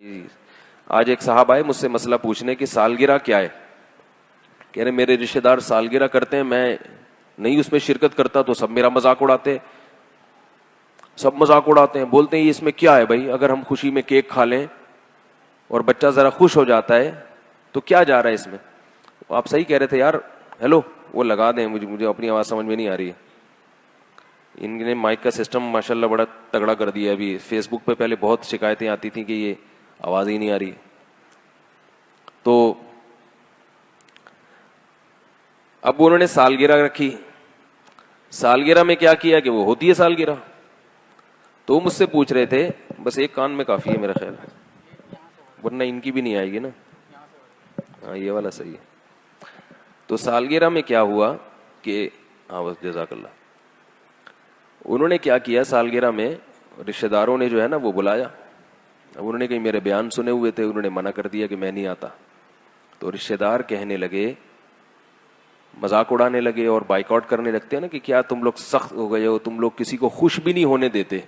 آج ایک صاحب آئے مجھ سے مسئلہ پوچھنے کہ سالگرہ کیا ہے. کہہ رہے میرے رشتے دار سالگرہ کرتے ہیں, میں نہیں اس میں شرکت کرتا تو سب میرا مذاق اڑاتے, بولتے ہیں یہ اس میں کیا ہے بھائی, اگر ہم خوشی میں کیک کھا لیں اور بچہ ذرا خوش ہو جاتا ہے تو کیا جا رہا ہے اس میں. آپ صحیح کہہ رہے تھے یار. ہیلو وہ لگا دیں, مجھے اپنی آواز سمجھ میں نہیں آ رہی ہے. ان نے مائک کا سسٹم ماشاءاللہ بڑا تگڑا کر دیا. ابھی فیس بک پہ پہلے بہت شکایتیں آتی تھیں کہ یہ آواز ہی نہیں آ رہی. تو اب انہوں نے سالگرہ رکھی. سالگرہ میں کیا کیا کہ وہ ہوتی ہے سالگرہ. تو مجھ سے پوچھ رہے تھے, بس ایک کان میں کافی ہے میرا خیال, ورنہ ان کی بھی نہیں آئے گی نا. ہاں یہ والا صحیح ہے. تو سالگرہ میں کیا ہوا کہ ہاں بس جزاک اللہ. انہوں نے کیا کیا سالگرہ میں, رشتہ داروں نے جو ہے نا وہ بلایا. اب انہوں نے کہیں میرے بیان سنے ہوئے تھے, انہوں نے منع کر دیا کہ میں نہیں آتا. تو رشتہ دار کہنے لگے, مذاق اڑانے لگے اور بائیکاٹ کرنے لگتے ہیں نا کہ کیا تم لوگ سخت ہو گئے ہو, تم لوگ کسی کو خوش بھی نہیں ہونے دیتے.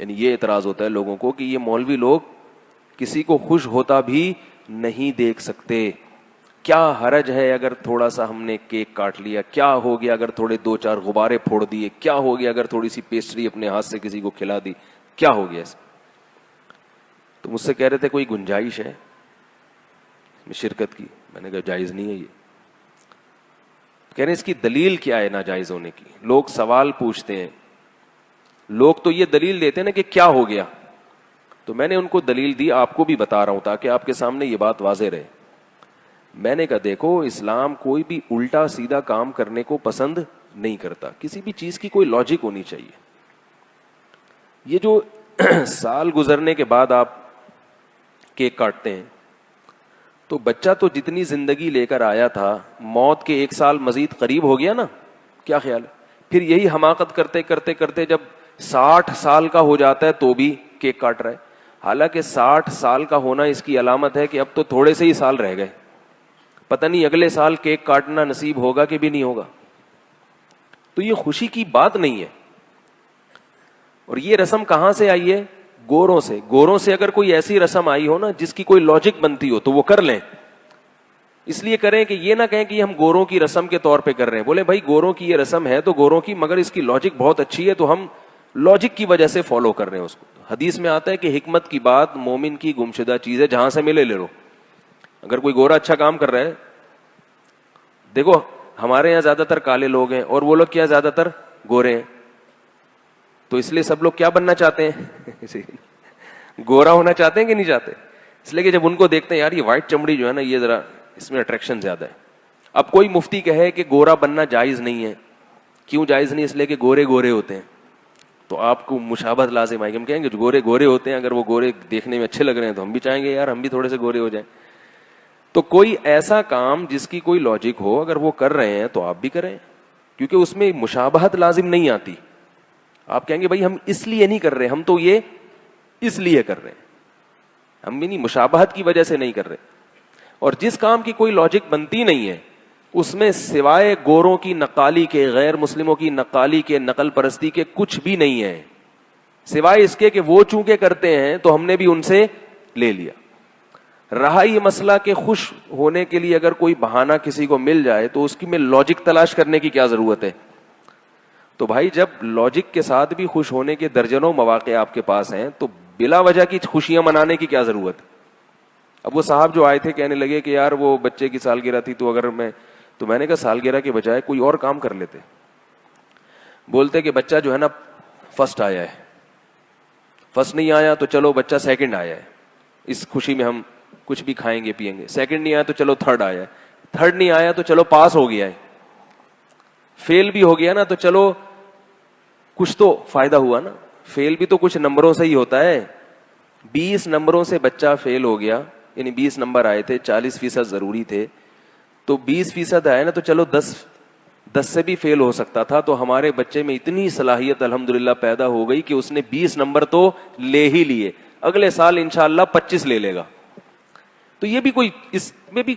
یعنی یہ اعتراض ہوتا ہے لوگوں کو کہ یہ مولوی لوگ کسی کو خوش ہوتا بھی نہیں دیکھ سکتے. کیا حرج ہے اگر تھوڑا سا ہم نے کیک کاٹ لیا, کیا ہو گیا اگر تھوڑے دو چار غبارے پھوڑ دیے, کیا ہو گیا اگر تھوڑی سی پیسٹری اپنے ہاتھ سے کسی کو کھلا دی, کیا ہو گیا اس. تو مجھ سے کہہ رہے تھے کوئی گنجائش ہے شرکت کی. میں نے کہا جائز نہیں ہے یہ. کہہ رہے اس کی دلیل کیا ہے ناجائز ہونے کی. لوگ سوال پوچھتے ہیں, لوگ تو یہ دلیل دیتے ہیں نا کہ کیا ہو گیا. تو میں نے ان کو دلیل دی, آپ کو بھی بتا رہا ہوں تاکہ آپ کے سامنے یہ بات واضح رہے. میں نے کہا دیکھو اسلام کوئی بھی الٹا سیدھا کام کرنے کو پسند نہیں کرتا. کسی بھی چیز کی کوئی لاجک ہونی چاہیے. یہ جو سال گزرنے کے بعد آپ کیک کاٹتے ہیں تو بچہ تو جتنی زندگی لے کر آیا تھا موت کے 1 سال مزید قریب ہو گیا نا. کیا خیال ہے؟ پھر یہی حماقت کرتے کرتے کرتے جب 60 سال کا ہو جاتا ہے تو بھی کیک کاٹ رہا ہے. حالانکہ 60 سال کا ہونا اس کی علامت ہے کہ اب تو تھوڑے سے ہی سال رہ گئے, پتہ نہیں اگلے سال کیک کاٹنا نصیب ہوگا کہ بھی نہیں ہوگا. تو یہ خوشی کی بات نہیں ہے. اور یہ رسم کہاں سے آئی ہے؟ گوروں سے. گوروں سے اگر کوئی ایسی رسم آئی ہو نا جس کی کوئی لاجک بنتی ہو تو وہ کر لیں. اس لیے کریں کہ یہ نہ کہیں کہ ہم گوروں کی رسم کے طور پہ کر رہے ہیں. بولے بھائی گوروں کی یہ رسم ہے تو گوروں کی, مگر اس کی لاجک بہت اچھی ہے تو ہم لاجک کی وجہ سے فالو کر رہے ہیں اس کو. حدیث میں آتا ہے کہ حکمت کی بات مومن کی گمشدہ چیز ہے, جہاں سے ملے لے لو. اگر کوئی گورا اچھا کام کر رہا ہے, دیکھو ہمارے یہاں زیادہ تر کالے لوگ ہیں اور وہ لوگ کیا زیادہ تر گورے ہیں, تو اس لیے سب لوگ کیا بننا چاہتے ہیں گورا ہونا چاہتے ہیں کہ نہیں چاہتے. اس لیے کہ جب ان کو دیکھتے ہیں یار یہ وائٹ چمڑی جو ہے نا یہ ذرا اس میں اٹریکشن زیادہ ہے. اب کوئی مفتی کہے کہ گورا بننا جائز نہیں ہے. کیوں جائز نہیں؟ اس لیے کہ گورے گورے ہوتے ہیں تو آپ کو مشابہت لازم آئے گی. ہم کہیں گے جو گورے گورے ہوتے ہیں, اگر وہ گورے دیکھنے میں اچھے لگ رہے ہیں تو ہم بھی چاہیں گے یار ہم بھی تھوڑے سے گورے ہو جائیں. تو کوئی ایسا کام جس کی کوئی لاجک ہو اگر وہ کر رہے ہیں تو آپ بھی کریں, کیونکہ اس میں مشابہت لازم نہیں آتی. آپ کہیں گے بھائی ہم اس لیے نہیں کر رہے, ہم تو یہ اس لیے کر رہے ہیں, ہم بھی نہیں مشابہت کی وجہ سے نہیں کر رہے. اور جس کام کی کوئی لاجک بنتی نہیں ہے اس میں سوائے گوروں کی نقالی کے, غیر مسلموں کی نقالی کے, نقل پرستی کے کچھ بھی نہیں ہے, سوائے اس کے کہ وہ چونکہ کرتے ہیں تو ہم نے بھی ان سے لے لیا. رہا یہ مسئلہ کہ خوش ہونے کے لیے اگر کوئی بہانہ کسی کو مل جائے تو اس کی میں لاجک تلاش کرنے کی کیا ضرورت ہے. تو بھائی جب لاجک کے ساتھ بھی خوش ہونے کے درجنوں مواقع آپ کے پاس ہیں تو بلا وجہ کی خوشیاں منانے کی کیا ضرورت ہے. اب وہ صاحب جو آئے تھے کہنے لگے کہ یار وہ بچے کی سالگرہ تھی تو اگر میں نے کہا سالگرہ کے بجائے کوئی اور کام کر لیتے. بولتے کہ بچہ جو ہے نا فرسٹ آیا ہے, فرسٹ نہیں آیا تو چلو بچہ سیکنڈ آیا ہے, اس خوشی میں ہم کچھ بھی کھائیں گے پیئیں گے. سیکنڈ نہیں آیا تو چلو تھرڈ آیا ہے, تھرڈ نہیں آیا تو چلو پاس ہو گیا ہے, فیل بھی ہو گیا نا تو چلو کچھ تو فائدہ ہوا نا. فیل بھی تو کچھ نمبروں سے ہی ہوتا ہے. 20 نمبروں سے بچہ فیل ہو گیا, یعنی 20 نمبر آئے تھے, 40% ضروری تھے, تو 20% آئے نا تو چلو 10 سے بھی فیل ہو سکتا تھا. تو ہمارے بچے میں اتنی صلاحیت الحمدللہ پیدا ہو گئی کہ اس نے 20 نمبر تو لے ہی لیے, اگلے سال انشاءاللہ 25 لے لے گا. تو یہ بھی کوئی, اس میں بھی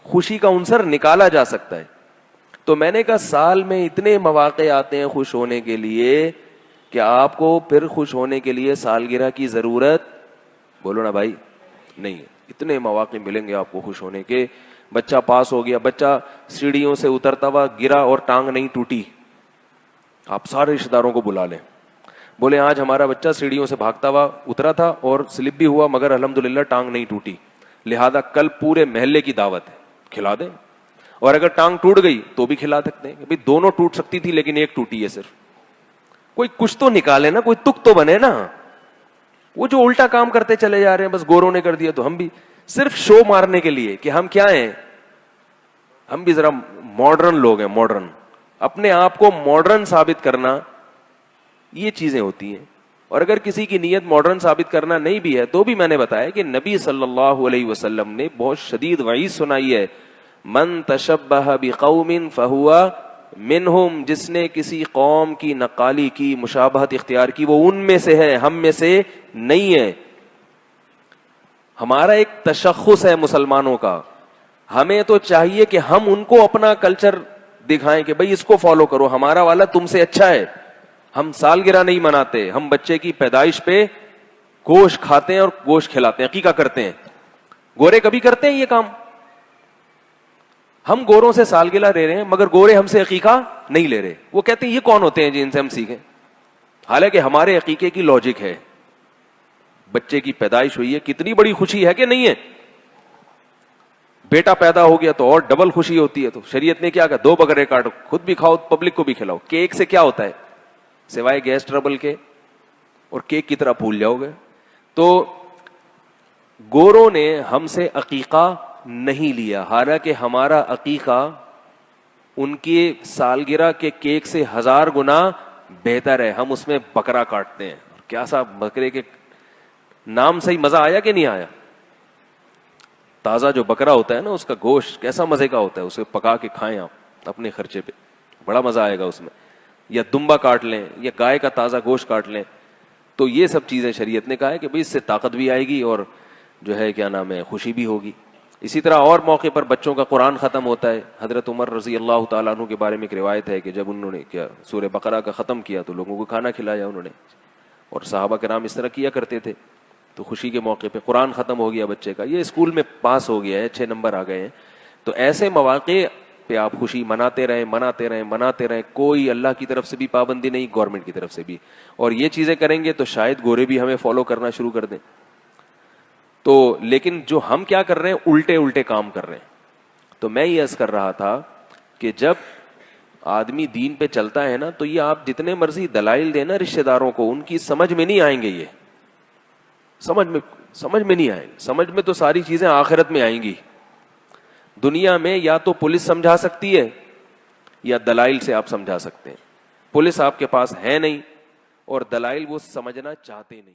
خوشی کا عنصر نکالا جا سکتا ہے. تو میں نے کہا سال میں اتنے مواقع آتے ہیں خوش ہونے کے لیے کہ آپ کو پھر خوش ہونے کے لیے سالگرہ کی ضرورت, بولو نا بھائی, نہیں ہے. اتنے مواقع ملیں گے آپ کو خوش ہونے کے. بچہ پاس ہو گیا, بچہ سیڑھیوں سے اترتا ہوا گرا اور ٹانگ نہیں ٹوٹی, آپ سارے رشتے داروں کو بلا لیں, بولے آج ہمارا بچہ سیڑھیوں سے بھاگتا ہوا اترا تھا اور سلپ بھی ہوا مگر الحمدللہ ٹانگ نہیں ٹوٹی, لہذا کل پورے محلے کی دعوت ہے, کھلا دیں. اور اگر ٹانگ ٹوٹ گئی تو بھی کھلا سکتے ہیں, کہ دونوں ٹوٹ سکتی تھی لیکن ایک ٹوٹی ہے صرف. کوئی کچھ تو نکالے نا, کوئی تک تو بنے نا. وہ جو الٹا کام کرتے چلے جا رہے ہیں, بس گوروں نے کر دیا تو ہم بھی, صرف شو مارنے کے لیے کہ ہم کیا ہیں, ہم بھی ذرا ماڈرن لوگ ہیں, ماڈرن, اپنے آپ کو ماڈرن ثابت کرنا, یہ چیزیں ہوتی ہیں. اور اگر کسی کی نیت ماڈرن ثابت کرنا نہیں بھی ہے تو بھی میں نے بتایا کہ نبی صلی اللہ علیہ وسلم نے بہت شدید وعید سنائی ہے, من تشبہ بقوم فہو منہم, جس نے کسی قوم کی نقالی کی, مشابہت اختیار کی, وہ ان میں سے ہے, ہم میں سے نہیں ہے. ہمارا ایک تشخص ہے مسلمانوں کا, ہمیں تو چاہیے کہ ہم ان کو اپنا کلچر دکھائیں کہ بھئی اس کو فالو کرو, ہمارا والا تم سے اچھا ہے. ہم سالگرہ نہیں مناتے, ہم بچے کی پیدائش پہ گوشت کھاتے ہیں اور گوشت کھلاتے ہیں, عقیقہ کرتے ہیں. گورے کبھی کرتے ہیں یہ کام؟ ہم گوروں سے سالگرہ لے رہے ہیں مگر گورے ہم سے عقیقہ نہیں لے رہے. وہ کہتے ہیں یہ کون ہوتے ہیں جن سے ہم سیکھیں, حالانکہ ہمارے عقیقے کی لاجک ہے. بچے کی پیدائش ہوئی ہے, کتنی بڑی خوشی ہے کہ نہیں ہے. بیٹا پیدا ہو گیا تو اور ڈبل خوشی ہوتی ہے. تو شریعت نے کیا کہا, 2 بکرے کاٹو, خود بھی کھاؤ پبلک کو بھی کھلاؤ. کیک سے کیا ہوتا ہے سوائے گیس ٹربل کے, اور کیک کی طرح پھول جاؤ گے. تو گوروں نے ہم سے عقیقہ نہیں لیا, حالانکہ ہمارا عقیقہ ان کی سالگرہ کے کیک سے 1000 گنا بہتر ہے. ہم اس میں بکرا کاٹتے ہیں. کیا سا بکرے کے نام سے ہی مزہ آیا کہ نہیں آیا؟ تازہ جو بکرا ہوتا ہے نا, اس کا گوشت کیسا مزے کا ہوتا ہے, اسے پکا کے کھائیں آپ اپنے خرچے پہ, بڑا مزہ آئے گا اس میں. یا دمبا کاٹ لیں, یا گائے کا تازہ گوشت کاٹ لیں. تو یہ سب چیزیں شریعت نے کہا ہے کہ بھئی اس سے طاقت بھی آئے گی اور جو ہے کیا نام ہے خوشی بھی ہوگی. اسی طرح اور موقع پر بچوں کا قرآن ختم ہوتا ہے. حضرت عمر رضی اللہ تعالیٰ عنہ کے بارے میں ایک روایت ہے کہ جب انہوں نے کیا سورہ بقرہ کا ختم کیا تو لوگوں کو کھانا کھلایا انہوں نے, اور صحابہ کرام اس طرح کیا کرتے تھے. تو خوشی کے موقع پہ قرآن ختم ہو گیا بچے کا, یہ اسکول میں پاس ہو گیا ہے, 6 نمبر آ گئے ہیں. تو ایسے مواقع پہ آپ خوشی مناتے رہیں, مناتے رہیں, مناتے رہیں. کوئی اللہ کی طرف سے بھی پابندی نہیں, گورنمنٹ کی طرف سے بھی. اور یہ چیزیں کریں گے تو شاید گورے بھی ہمیں فالو کرنا شروع کر دیں. تو لیکن جو ہم کیا کر رہے ہیں, الٹے الٹے کام کر رہے ہیں. تو میں یہ عرض کر رہا تھا کہ جب آدمی دین پہ چلتا ہے نا, تو یہ آپ جتنے مرضی دلائل دینا رشتے داروں کو, ان کی سمجھ میں نہیں آئیں گے. یہ سمجھ میں نہیں آئیں گے. سمجھ میں تو ساری چیزیں آخرت میں آئیں گی. دنیا میں یا تو پولیس سمجھا سکتی ہے یا دلائل سے آپ سمجھا سکتے ہیں. پولیس آپ کے پاس ہے نہیں, اور دلائل وہ سمجھنا چاہتے نہیں.